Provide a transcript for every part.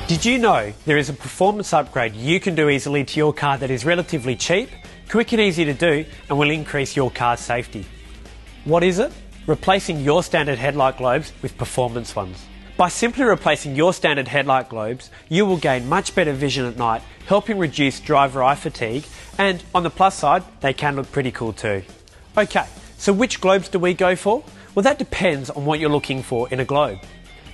Did you know there is a performance upgrade you can do easily to your car that is relatively cheap, quick and easy to do, and will increase your car's safety? What is it? Replacing your standard headlight globes with performance ones. By simply replacing your standard headlight globes, you will gain much better vision at night, helping reduce driver eye fatigue, and on the plus side, they can look pretty cool too. Okay, so which globes do we go for? Well, that depends on what you're looking for in a globe.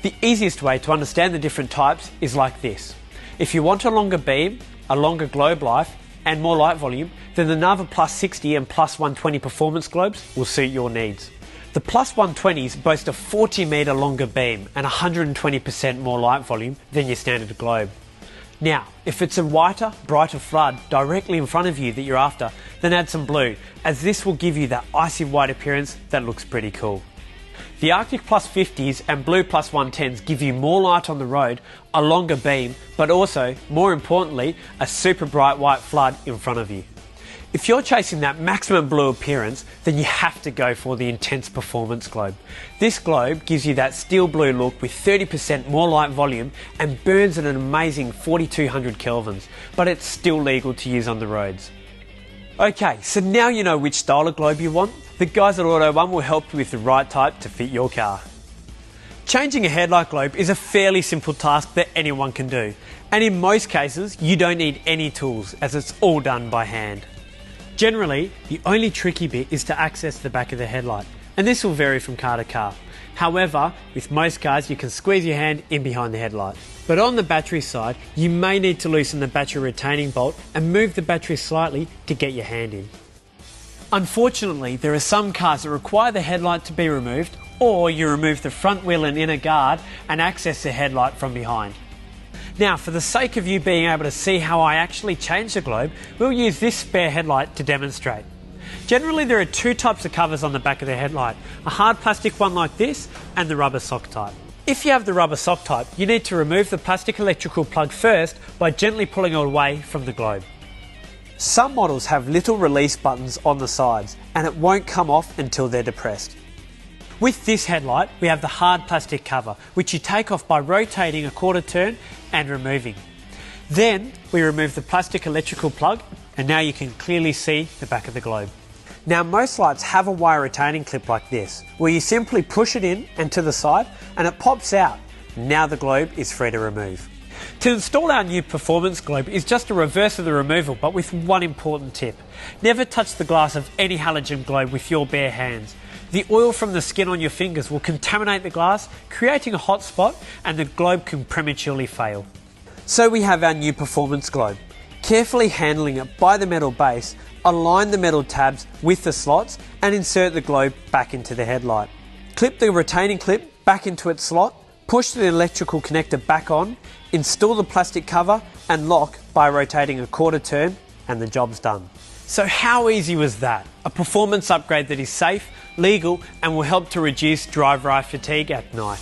The easiest way to understand the different types is like this. If you want a longer beam, a longer globe life, and more light volume, then the Nava Plus 60 and Plus 120 performance globes will suit your needs. The Plus 120s boast a 40 metre longer beam and 120% more light volume than your standard globe. Now, if it's a whiter, brighter flood directly in front of you that you're after, then add some blue, as this will give you that icy white appearance that looks pretty cool. The Arctic Plus 50s and Blue Plus 110s give you more light on the road, a longer beam, but also, more importantly, a super bright white flood in front of you. If you're chasing that maximum blue appearance, then you have to go for the Intense Performance Globe. This globe gives you that steel blue look with 30% more light volume and burns at an amazing 4200 kelvins, but it's still legal to use on the roads. Okay, so now you know which style of globe you want. The guys at Auto One will help you with the right type to fit your car. Changing a headlight globe is a fairly simple task that anyone can do, and in most cases you don't need any tools as it's all done by hand. Generally, the only tricky bit is to access the back of the headlight, and this will vary from car to car. However, with most cars you can squeeze your hand in behind the headlight. But on the battery side, you may need to loosen the battery retaining bolt and move the battery slightly to get your hand in. Unfortunately, there are some cars that require the headlight to be removed, or you remove the front wheel and inner guard and access the headlight from behind. Now, for the sake of you being able to see how I actually change the globe, we'll use this spare headlight to demonstrate. Generally, there are two types of covers on the back of the headlight, a hard plastic one like this and the rubber sock type. If you have the rubber sock type, you need to remove the plastic electrical plug first by gently pulling it away from the globe. Some models have little release buttons on the sides and it won't come off until they're depressed. With this headlight, we have the hard plastic cover, which you take off by rotating a quarter turn and removing. Then we remove the plastic electrical plug, and now you can clearly see the back of the globe. Now, most lights have a wire retaining clip like this, where you simply push it in and to the side and it pops out. Now the globe is free to remove. To install our new performance globe is just a reverse of the removal, but with one important tip. Never touch the glass of any halogen globe with your bare hands. The oil from the skin on your fingers will contaminate the glass, creating a hot spot, and the globe can prematurely fail. So we have our new performance globe. Carefully handling it by the metal base, align the metal tabs with the slots and insert the globe back into the headlight. Clip the retaining clip back into its slot, push the electrical connector back on, install the plastic cover and lock by rotating a quarter turn, and the job's done. So how easy was that? A performance upgrade that is safe, legal and will help to reduce driver eye fatigue at night.